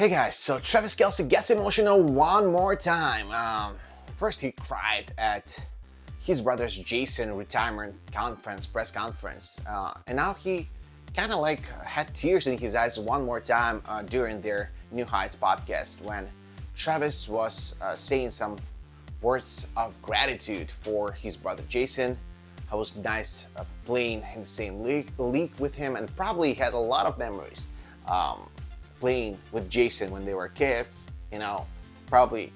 Hey guys, so Travis Kelce gets emotional one more time. First he cried at his brother's Jason retirement press conference, and now he kind of like had tears in his eyes one more time during their New Heights podcast when Travis was saying some words of gratitude for his brother Jason. It was nice playing in the same league with him, and probably had a lot of memories playing with Jason when they were kids. Probably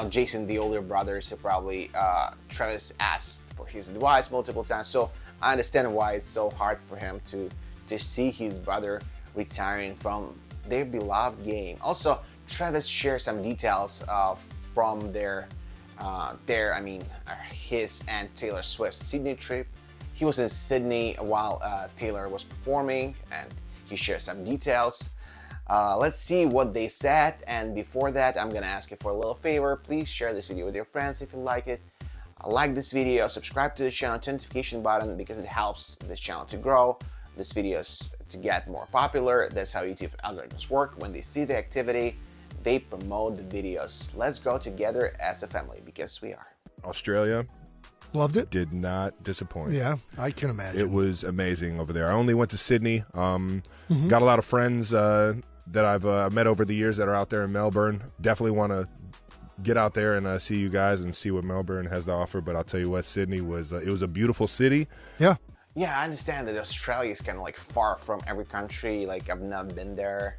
Jason, the older brother, so probably Travis asked for his advice multiple times. So I understand why it's so hard for him to see his brother retiring from their beloved game. Also, Travis shared some details from his and Taylor Swift's Sydney trip. He was in Sydney while Taylor was performing, and he shared some details. Let's see what they said, and before that I'm gonna ask you for a little favor. Please share this video with your friends if you like it. Like this video, subscribe to the channel, turn the notification button because it helps this channel to grow, this videos to get more popular. That's how YouTube algorithms work. When they see the activity, they promote the videos. Let's grow together as a family, because we are. Australia. Loved it. Did not disappoint. Yeah, I can imagine. It was amazing over there. I only went to Sydney. Got a lot of friends that I've met over the years that are out there in Melbourne. Definitely want to get out there and see you guys and see what Melbourne has to offer. But I'll tell you what, Sydney was it was a beautiful city. Yeah. Yeah, I understand that Australia is kind of like far from every country. Like, I've not been there.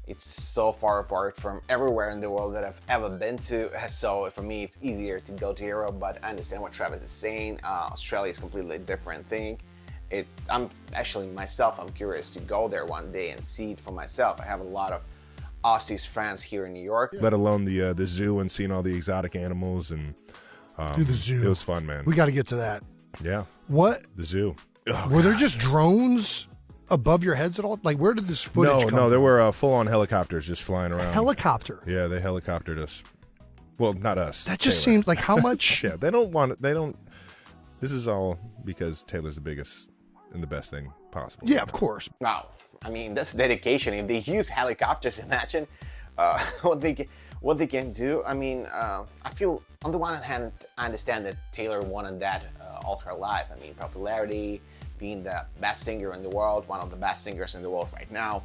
It's so far apart from everywhere in the world that I've ever been to. So for me, it's easier to go to Europe, but I understand what Travis is saying. Australia is completely different thing. I'm curious to go there one day and see it for myself. I have a lot of Aussies friends here in New York. Let alone the zoo and seeing all the exotic animals and Dude, the zoo. It was fun, man. We got to get to that. Yeah. What? The zoo. Oh, Were there just drones above your heads at all? Like, where did this footage come No, there from? were full-on helicopters just flying around. Helicopter? Yeah, they helicoptered us. Well, not us. That just Taylor. seems like how much... Yeah, they don't. This is all because Taylor's the biggest and the best thing possible. Yeah, of course. Wow, I mean, that's dedication. If they use helicopters, imagine what they can do. I mean, I feel on the one hand, I understand that Taylor wanted that all her life. I mean, popularity, being the best singer in the world, one of the best singers in the world right now,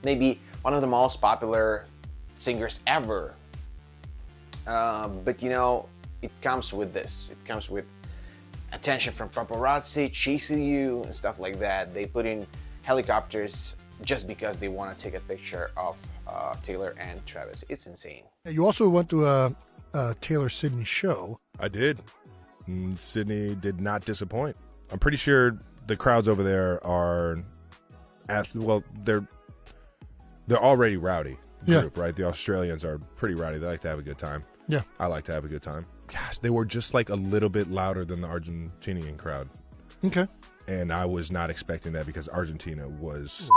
maybe one of the most popular singers ever. But it comes with this. It comes with attention from paparazzi chasing you and stuff like that. They put in helicopters just because they want to take a picture of Taylor and Travis. It's insane. You also went to a Taylor Sydney show. I did. Sydney did not disappoint. I'm pretty sure the crowds over there are they're already rowdy group, right? The Australians are pretty rowdy. They like to have a good time. Yeah. I like to have a good time. Gosh, they were just like a little bit louder than the Argentinian crowd. Okay. And I was not expecting that because Argentina was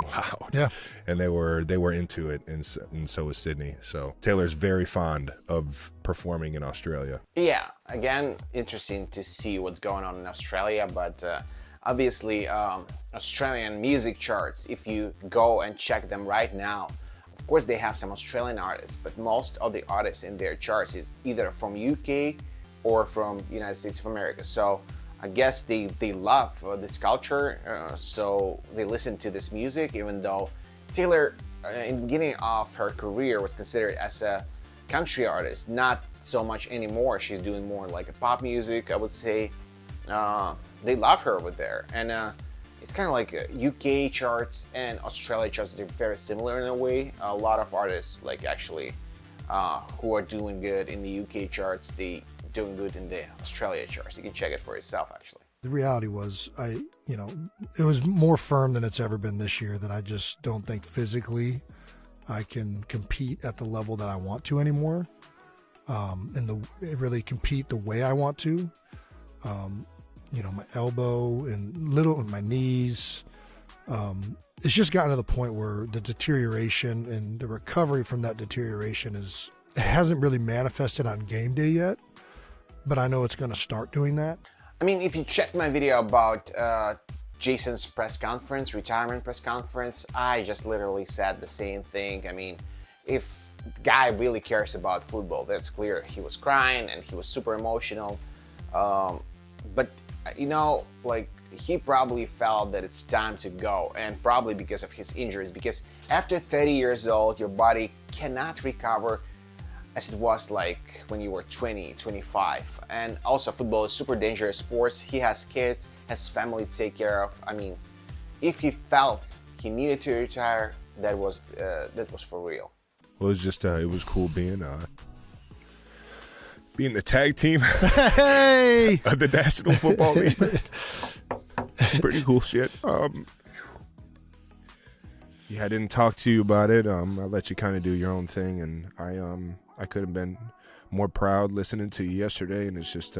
loud. Yeah. And they were into it, and so was Sydney. So Taylor's very fond of performing in Australia. Yeah, again, interesting to see what's going on in Australia, but obviously Australian music charts, if you go and check them right now, of course they have some Australian artists, but most of the artists in their charts is either from UK or from United States of America. So I guess they love this culture, so they listen to this music, even though Taylor, in the beginning of her career, was considered as a country artist. Not so much anymore. She's doing more like a pop music, I would say. They love her over there. And it's kind of like UK charts and Australia charts. They're very similar in a way. A lot of artists, like actually, who are doing good in the UK charts, they doing good in the Australia charts. You can check it for yourself, actually. The reality was, it was more firm than it's ever been this year, that I just don't think physically I can compete at the level that I want to anymore, and really compete the way I want to. My elbow and my knees. It's just gotten to the point where the deterioration and the recovery from that deterioration it hasn't really manifested on game day yet, but I know it's going to start doing that. I mean, if you checked my video about Jason's press conference, retirement press conference, I just literally said the same thing. I mean, if the guy really cares about football, that's clear. He was crying and he was super emotional. But you know, like, he probably felt that it's time to go, and probably because of his injuries, because after 30 years old, your body cannot recover as it was like when you were 20, 25. And also, football is super dangerous sports. He has kids, has family to take care of. I mean, if he felt he needed to retire, that was for real. Well, it's just it was cool being the tag team Hey! of the National Football League. Pretty cool shit. Yeah, I didn't talk to you about it. I let you kind of do your own thing, and I could have been more proud listening to you yesterday. And it's just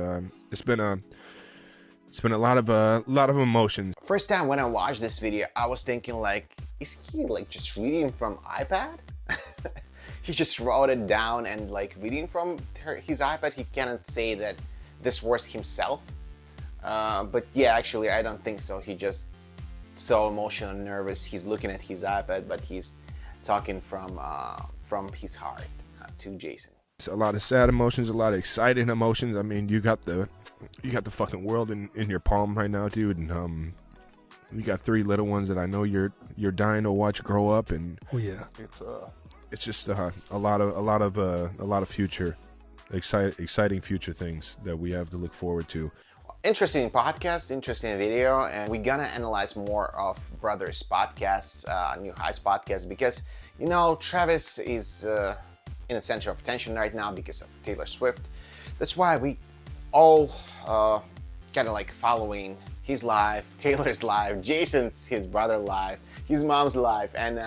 it's been a lot of emotions. First time when I watched this video, I was thinking, like, is he like just reading from iPad? He just wrote it down and like reading from his iPad. He cannot say that this was himself. But yeah, actually, I don't think so. He just so emotional and nervous. He's looking at his iPad, but he's talking from his heart to Jason. It's a lot of sad emotions, a lot of exciting emotions. I mean, you got the fucking world in your palm right now, dude. And you got 3 little ones that I know you're dying to watch grow up. And Oh yeah. it's just a lot of future, exciting future things that we have to look forward to. Interesting podcast, interesting video, and we're gonna analyze more of Brothers podcasts, New Heights podcast, because you know Travis is in the center of attention right now because of Taylor Swift. That's why we all kind of like following his life, Taylor's life, Jason's, his brother life, his mom's life, and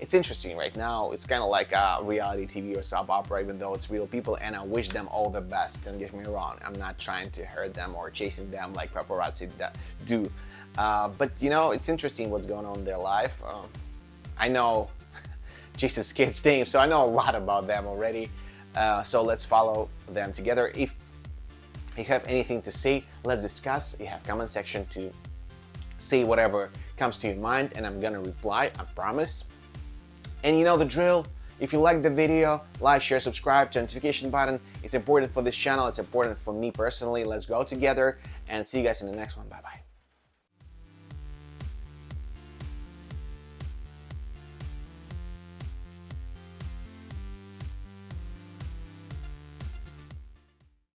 it's interesting right now. It's kind of like a reality TV or soap opera, even though it's real people, and I wish them all the best. Don't get me wrong. I'm not trying to hurt them or chasing them like paparazzi do. But you know, it's interesting what's going on in their life. I know Jason's kids' name, so I know a lot about them already. So let's follow them together. If you have anything to say, let's discuss. You have comment section to say whatever comes to your mind, and I'm gonna reply, I promise. And you know the drill. If you like the video, like, share, subscribe, turn notification button. It's important for this channel. It's important for me personally. Let's go together and see you guys in the next one. Bye-bye.